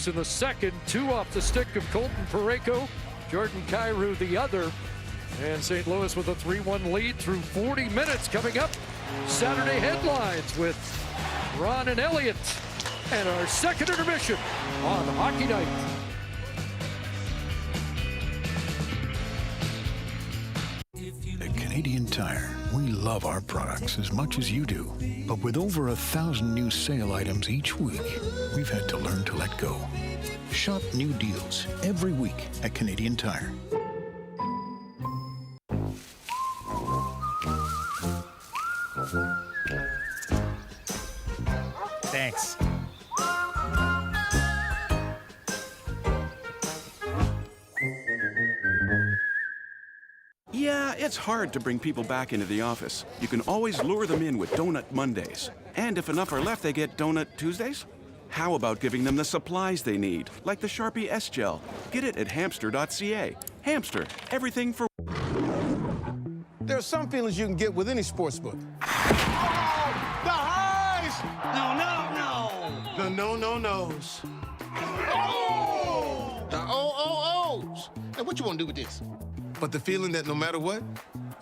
Blues in the second. 2 off the stick of Colton Parayko. Jordan Kyrou the other. And St. Louis with a 3-1 lead through 40 minutes. Coming up, Saturday Headlines with Ron and Elliott. And our second intermission on Hockey Night. At Canadian Tire, we love our products as much as you do. But with over 1,000 new sale items each week, we've had to learn to let go. Shop new deals every week at Canadian Tire. Thanks. Yeah, it's hard to bring people back into the office. You can always lure them in with Donut Mondays. And if enough are left, they get Donut Tuesdays? How about giving them the supplies they need, like the Sharpie S-Gel? Get it at hamster.ca. Hamster, everything for... There are some feelings you can get with any sportsbook. Oh, the highs! No. The no-no-nos. Oh! The oh-oh-ohs. Now, what you want to do with this? But the feeling that no matter what,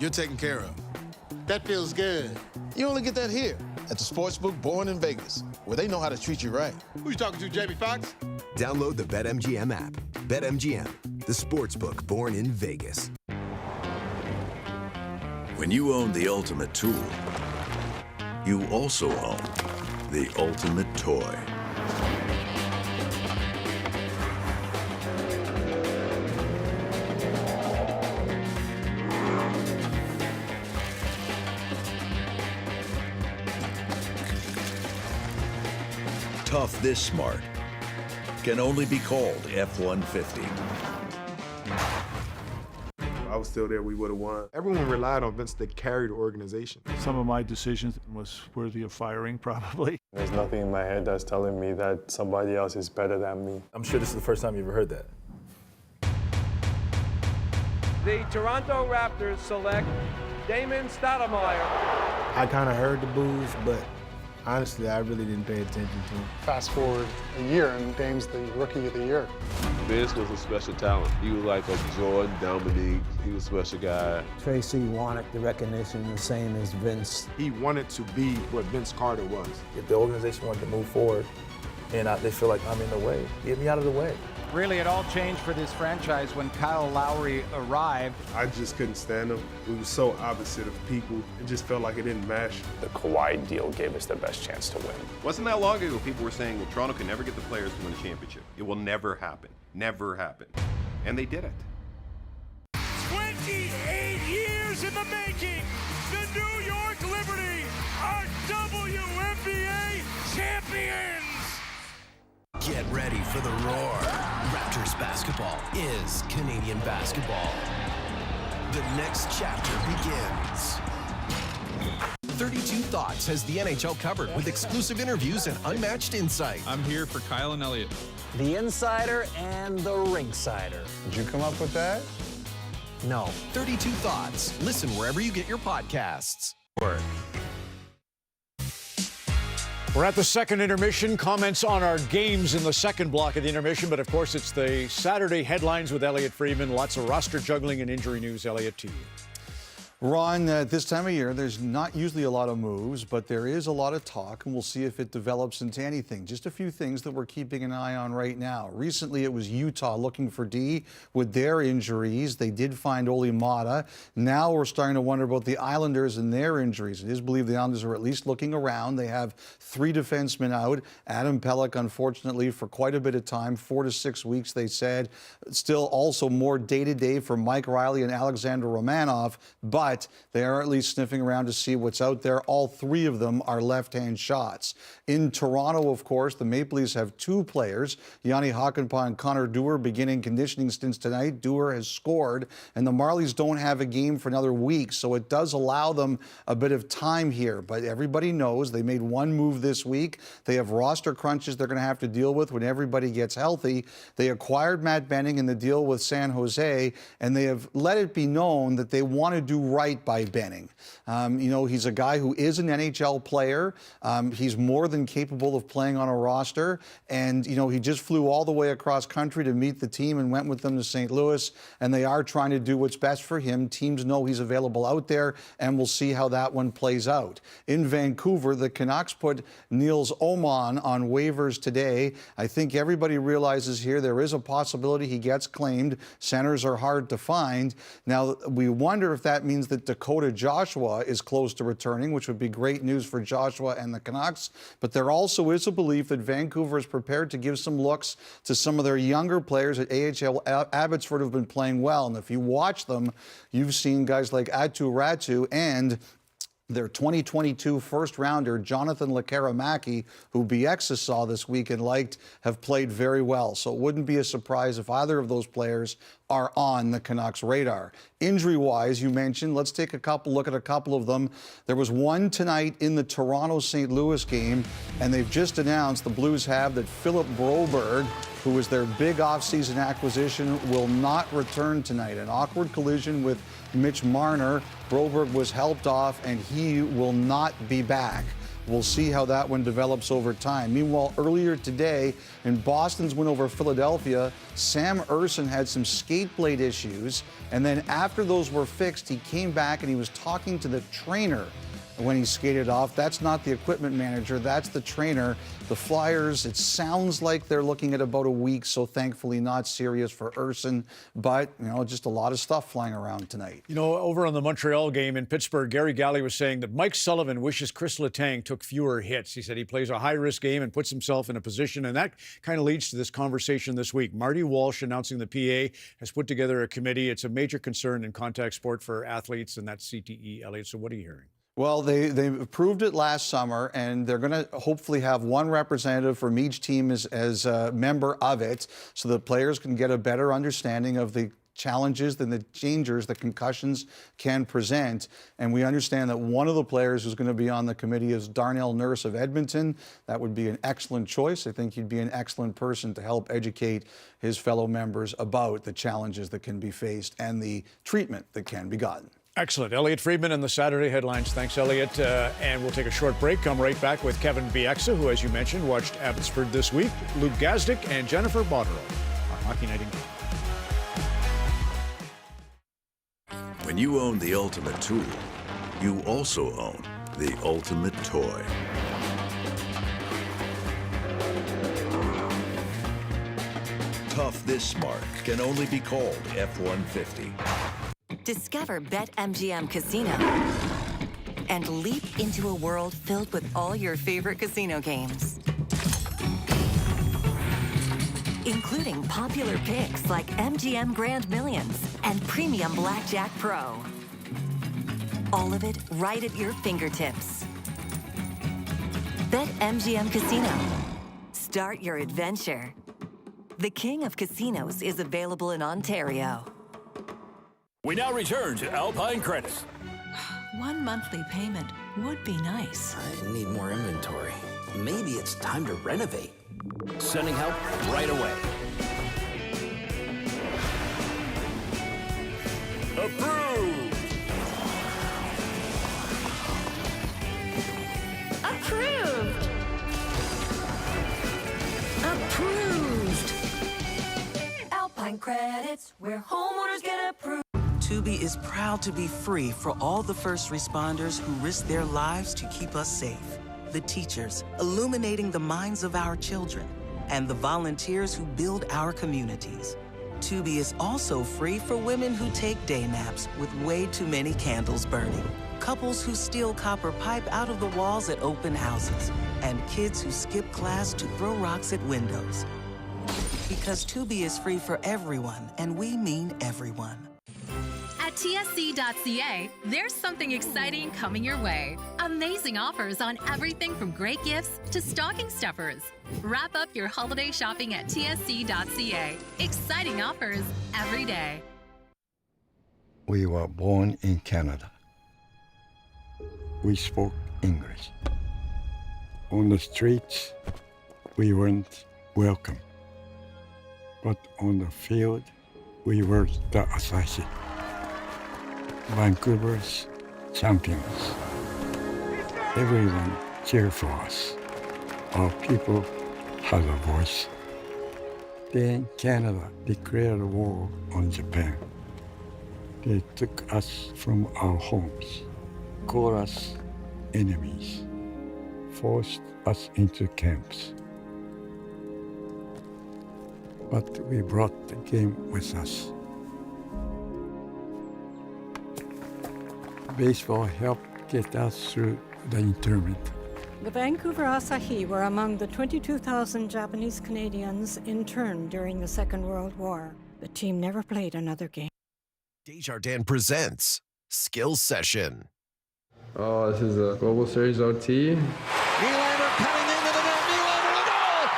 you're taken care of. That feels good. You only get that here at the sportsbook born in Vegas, where they know how to treat you right. Who you talking to, Jamie Foxx? Download the BetMGM app. BetMGM, the sportsbook born in Vegas. When you own the ultimate tool, you also own the ultimate toy. Tough this smart can only be called F-150. I was still there, we would have won. Everyone relied on Vince to carry the organization. Some of my decisions was worthy of firing, probably. There's nothing in my head that's telling me that somebody else is better than me. I'm sure this is the first time you've ever heard that. The Toronto Raptors select Damon Stoudemire. I kind of heard the boos, but honestly, I really didn't pay attention to him. Fast forward a year, and Dame's the Rookie of the Year. Vince was a special talent. He was like a Jordan, Dominique. He was a special guy. Tracy wanted the recognition the same as Vince. He wanted to be what Vince Carter was. If the organization wanted to move forward and they feel like I'm in the way, get me out of the way. Really, it all changed for this franchise when Kyle Lowry arrived. I just couldn't stand him. We were so opposite of people. It just felt like it didn't mesh. The Kawhi deal gave us the best chance to win. Wasn't that long ago people were saying, well, Toronto can never get the players to win a championship. It will never happen. Never happen. And they did it. 28 years in the making. The New York Liberty are WNBA champions. Get ready for the roar. Raptors basketball is Canadian basketball. The next chapter begins. 32 Thoughts has the NHL covered with exclusive interviews and unmatched insight. I'm here for Kyle and Elliott. The insider and the rinksider. Did you come up with that? No. 32 Thoughts. Listen wherever you get your podcasts. We're at the second intermission. Comments on our games in the second block of the intermission. But, of course, it's the Saturday Headlines with Elliott Friedman. Lots of roster juggling and injury news. Elliott, to you. Ron, at this time of year, there's not usually a lot of moves, but there is a lot of talk, and we'll see if it develops into anything. Just a few things that we're keeping an eye on right now. Recently, it was Utah looking for D with their injuries. They did find Oli Mata. Now we're starting to wonder about the Islanders and their injuries. It is believed the Islanders are at least looking around. They have 3 defensemen out. Adam Pelech, unfortunately, for quite a bit of time, 4 to 6 weeks, they said. Still also more day-to-day for Mike Riley and Alexander Romanov, but they are at least sniffing around to see what's out there. All 3 of them are left-hand shots. In Toronto, of course, the Maple Leafs have 2 players, Yanni Hakanpää and Connor Dewar, beginning conditioning stints tonight. Dewar has scored, and the Marlies don't have a game for another week, so it does allow them a bit of time here. But everybody knows they made 1 move this week. They have roster crunches they're going to have to deal with when everybody gets healthy. They acquired Matt Bennings in the deal with San Jose, and they have let it be known that they want to do right by Benning. You know, he's a guy who is an NHL player. He's more than capable of playing on a roster. And, you know, he just flew all the way across country to meet the team and went with them to St. Louis. And they are trying to do what's best for him. Teams know he's available out there, and we'll see how that one plays out. In Vancouver, the Canucks put Niels Oman on waivers today. I think everybody realizes here there is a possibility he gets claimed. Centers are hard to find. Now, we wonder if that means that Dakota Joshua is close to returning, which would be great news for Joshua and the Canucks. But there also is a belief that Vancouver is prepared to give some looks to some of their younger players at AHL Abbotsford who've been playing well. And if you watch them, you've seen guys like Atu Ratu and their 2022 first-rounder, Jonathan Lekkerimäki, who BXs saw this week and liked, have played very well. So it wouldn't be a surprise if either of those players are on the Canucks' radar. Injury-wise, you mentioned, let's take a look at a couple of them. There was one tonight in the Toronto-St. Louis game, and they've just announced, the Blues have, that Philip Broberg, who was their big offseason acquisition, will not return tonight. An awkward collision with Mitch Marner. Broberg was helped off, and he will not be back. We'll see how that one develops over time. Meanwhile, earlier today, in Boston's win over Philadelphia, Sam Ersson had some skate blade issues, and then after those were fixed, he came back and he was talking to the trainer when he skated off. That's not the equipment manager, that's the trainer. The Flyers, it sounds like they're looking at about a week, so thankfully not serious for Ersson, but, you know, just a lot of stuff flying around tonight. You know, over on the Montreal game in Pittsburgh, Gary Galley was saying that Mike Sullivan wishes Chris Letang took fewer hits. He said he plays a high-risk game and puts himself in a position, and that kind of leads to this conversation this week. Marty Walsh announcing the PA has put together a committee. It's a major concern in contact sport for athletes, and that's CTE, Elliot. So what are you hearing? Well, they approved it last summer, and they're going to hopefully have one representative from each team as a member of it, so that players can get a better understanding of the challenges and the dangers that concussions can present. And we understand that one of the players who's going to be on the committee is Darnell Nurse of Edmonton. That would be an excellent choice. I think he'd be an excellent person to help educate his fellow members about the challenges that can be faced and the treatment that can be gotten. Excellent. Elliot Friedman and the Saturday Headlines. Thanks, Elliot. And we'll take a short break. Come right back with Kevin Bieksa, who, as you mentioned, watched Abbotsford this week, Luke Gazdick, and Jennifer Botterill on Hockey Night in Canada. When you own the ultimate tool, you also own the ultimate toy. Tough this smart can only be called F-150. Discover BetMGM Casino and leap into a world filled with all your favorite casino games, including popular picks like MGM Grand Millions and Premium Blackjack Pro. All of it right at your fingertips. BetMGM Casino. Start your adventure. The King of Casinos is available in Ontario. We now return to Alpine Credit. One monthly payment would be nice. I need more inventory. Maybe it's time to renovate. Sending help right away. Approved! Approved! Approved! Alpine Credits, where homeowners get approved. Tubi is proud to be free for all the first responders who risk their lives to keep us safe. The teachers, illuminating the minds of our children, and the volunteers who build our communities. Tubi is also free for women who take day naps with way too many candles burning, couples who steal copper pipe out of the walls at open houses, and kids who skip class to throw rocks at windows. Because Tubi is free for everyone, and we mean everyone. At TSC.ca, there's something exciting coming your way. Amazing offers on everything from great gifts to stocking stuffers. Wrap up your holiday shopping at TSC.ca. Exciting offers every day. We were born in Canada. We spoke English. On the streets, we weren't welcome. But on the field, we were the assassin. Vancouver's champions. Everyone cheer for us. Our people have a voice. Then Canada declared war on Japan. They took us from our homes, called us enemies, forced us into camps. But we brought the game with us. Baseball helped get us through the internment. The Vancouver Asahi were among the 22,000 Japanese Canadians interned during the Second World War. The team never played another game. Desjardins presents Skills Session. Oh, this is a Global Series OT. Nylander cutting into the net. Nylander a goal!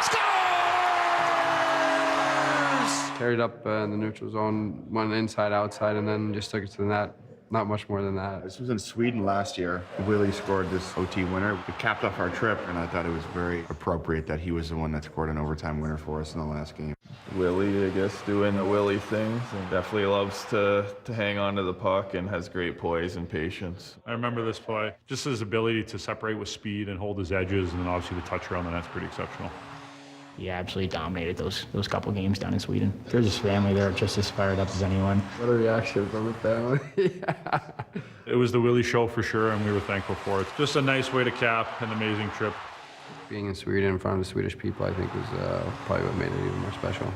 Scores! Carried up in the neutral zone, went inside, outside, and then just took it to the net. Not much more than that. This was in Sweden last year. Willie scored this OT winner. It capped off our trip, and I thought it was very appropriate that he was the one that scored an overtime winner for us in the last game. Willie, I guess, doing the Willie things, and definitely loves to hang on to the puck and has great poise and patience. I remember this play. Just his ability to separate with speed and hold his edges, and then obviously the touch around the net's pretty exceptional. He absolutely dominated those couple games down in Sweden. There's his family there, just as fired up as anyone. What a reaction from the family. It was the Willie show for sure, and we were thankful for it. Just a nice way to cap an amazing trip. Being in Sweden in front of the Swedish people, I think, was probably what made it even more special.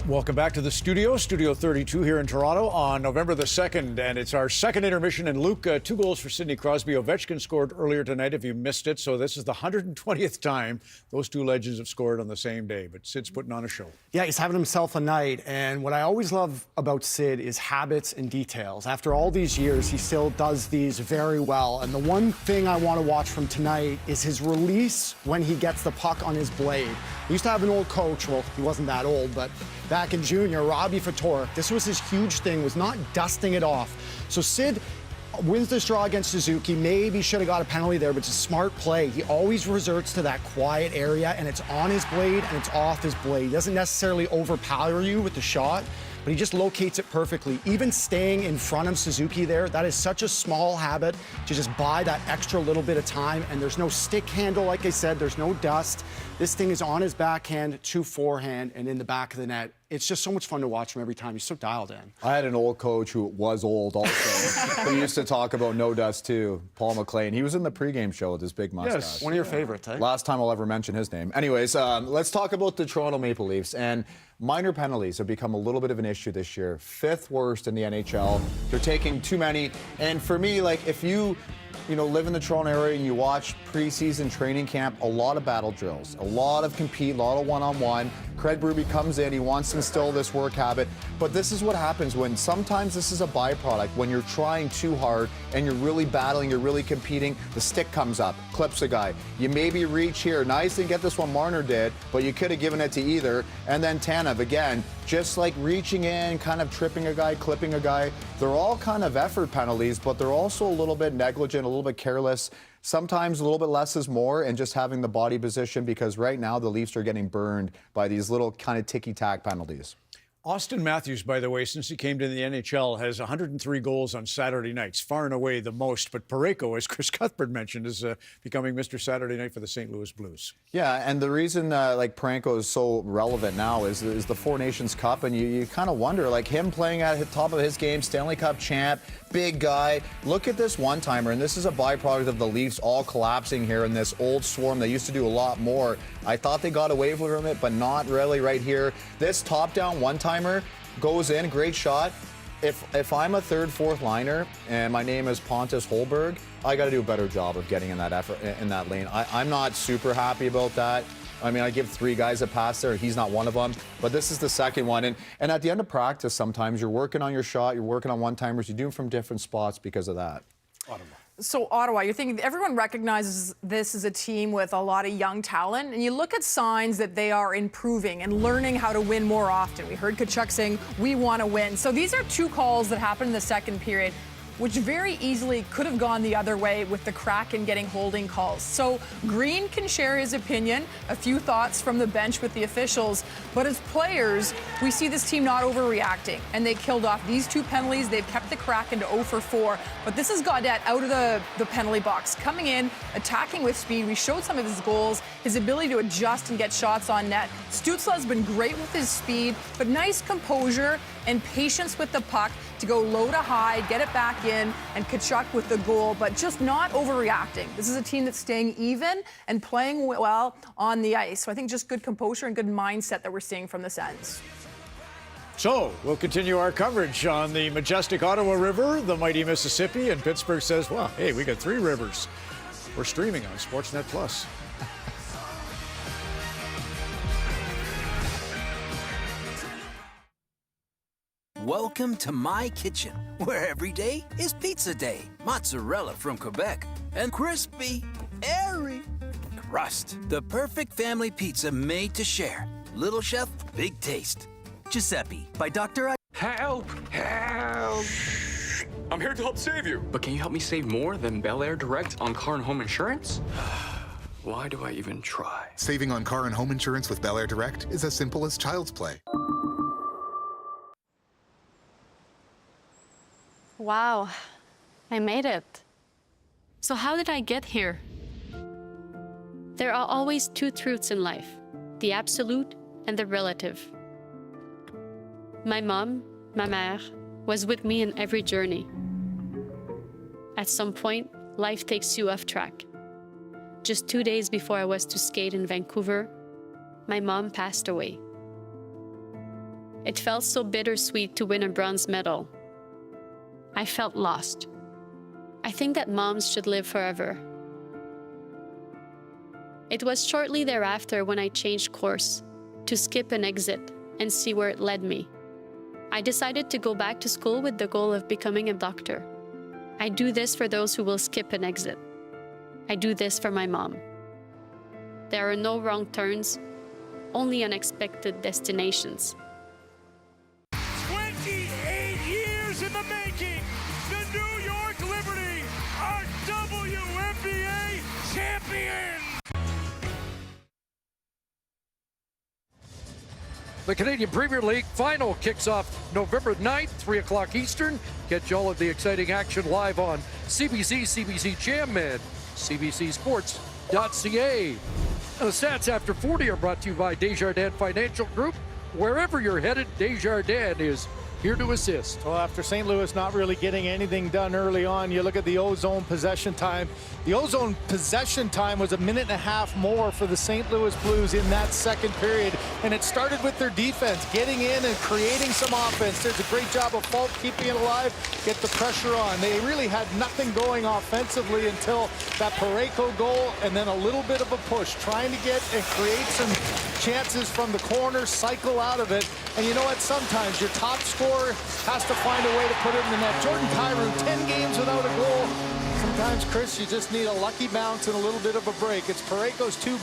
Welcome back to the studio, Studio 32 here in Toronto on November the 2nd, and it's our second intermission. And Luke, 2 goals for Sidney Crosby. Ovechkin scored earlier tonight if you missed it, so this is the 120th time those two legends have scored on the same day. But Sid's putting on a show. Yeah, he's having himself a night, and what I always love about Sid is habits and details. After all these years, he still does these very well, and the one thing I want to watch from tonight is his release when he gets the puck on his blade. We used to have an old coach, well, he wasn't that old, but back in junior, Robbie Fatorik, this was his huge thing, was not dusting it off. So Sid wins this draw against Suzuki, maybe should have got a penalty there, but it's a smart play. He always resorts to that quiet area, and it's on his blade and it's off his blade. He doesn't necessarily overpower you with the shot, but he just locates it perfectly. Even staying in front of Suzuki there, that is such a small habit to just buy that extra little bit of time, and there's no stick handle, like I said, there's no dust. This thing is on his backhand, to forehand, and in the back of the net. It's just so much fun to watch him every time. He's so dialed in. I had an old coach who was old also, who used to talk about no dust too, Paul McLean. He was in the pregame show with his big mustache. Yes, one of your favorites, eh? Last time I'll ever mention his name. Anyways, let's talk about the Toronto Maple Leafs. And minor penalties have become a little bit of an issue this year. 5th worst in the NHL. They're taking too many. And for me, like, if you live in the Toronto area and you watch preseason training camp, a lot of battle drills, a lot of compete, a lot of one-on-one. Craig Berube comes in, he wants to instill this work habit, but this is what happens when sometimes this is a byproduct. When you're trying too hard and you're really battling, you're really competing, the stick comes up, clips a guy. You maybe reach here. Nice, didn't get this one, Marner did, but you could have given it to either. And then Tanev, again, just like reaching in, kind of tripping a guy, clipping a guy. They're all kind of effort penalties, but they're also a little bit negligent, a little bit careless. Sometimes a little bit less is more, and just having the body position, because right now the Leafs are getting burned by these little kind of ticky-tack penalties. Austin Matthews, by the way, since he came to the NHL, has 103 goals on Saturday nights, far and away the most. But Parayko, as Chris Cuthbert mentioned, is becoming Mr. Saturday Night for the St. Louis Blues. Yeah, and the reason Parayko is so relevant now is the Four Nations Cup, and you kind of wonder, like, him playing at the top of his game, Stanley Cup champ, big guy. Look at this one-timer, and this is a byproduct of the Leafs all collapsing here in this old swarm. They used to do a lot more. I thought they got away from it, but not really right here. This top-down one-timer goes in, great shot. If I'm a third, fourth liner and my name is Pontus Holberg, I got to do a better job of getting in that effort in that lane. I'm not super happy about that. I mean, I give 3 guys a pass there. He's not one of them. But this is the second one. And at the end of practice, sometimes you're working on your shot, you're working on one-timers, you do them from different spots because of that. So Ottawa, you're thinking everyone recognizes this as a team with a lot of young talent, and you look at signs that they are improving and learning how to win more often. We heard Tkachuk saying, we want to win. So these are 2 calls that happened in the second period. which very easily could have gone the other way with the Kraken getting holding calls. So Green can share his opinion, a few thoughts from the bench with the officials, but as players, we see this team not overreacting, and they killed off these 2 penalties. They've kept the Kraken to 0 for 4, but this is Gaudette out of the penalty box, coming in, attacking with speed. We showed some of his goals, his ability to adjust and get shots on net. Stützle has been great with his speed, but nice composure and patience with the puck to go low to high, get it back in, and Tkachuk with the goal, but just not overreacting. This is a team that's staying even and playing well on the ice. So I think just good composure and good mindset that we're seeing from the Sens. So we'll continue our coverage on the majestic Ottawa River, the mighty Mississippi, and Pittsburgh says, well, hey, we got 3 rivers. We're streaming on Sportsnet Plus. Welcome to my kitchen, where every day is pizza day. Mozzarella from Quebec and crispy, airy crust. The perfect family pizza made to share. Little Chef, big taste. Giuseppe by Dr. Help! Help! I'm here to help save you. But can you help me save more than Bel Air Direct on car and home insurance? Why do I even try? Saving on car and home insurance with Bel Air Direct is as simple as child's play. Wow, I made it. So how did I get here? There are always 2 truths in life, the absolute and the relative. My mom, ma mère, was with me in every journey. At some point, life takes you off track. Just 2 days before I was to skate in Vancouver, my mom passed away. It felt so bittersweet to win a bronze medal. I felt lost. I think that moms should live forever. It was shortly thereafter when I changed course to skip an exit and see where it led me. I decided to go back to school with the goal of becoming a doctor. I do this for those who will skip an exit. I do this for my mom. There are no wrong turns, only unexpected destinations. 28 years in the making, the New York Liberty are WNBA champions! The Canadian Premier League final kicks off November 9th, 3 o'clock Eastern. Catch all of the exciting action live on CBC, CBC Jam, and CBCSports.ca. The stats after 40 are brought to you by Desjardins Financial Group. Wherever you're headed, Desjardins is here to assist. Well, after St. Louis not really getting anything done early on, you look at the O-Zone possession time. The O-Zone possession time was 1.5 minutes more for the St. Louis Blues in that second period, and it started with their defense, getting in and creating some offense. There's a great job of Falk keeping it alive, get the pressure on. They really had nothing going offensively until that Parayko goal, and then a little bit of a push, trying to get and create some chances from the corner, cycle out of it. And you know what? Sometimes your top scorer has to find a way to put it in the net. Jordan Kyrou, 10 games without a goal. Sometimes, Chris, you just need a lucky bounce and a little bit of a break. It's Parayko's 2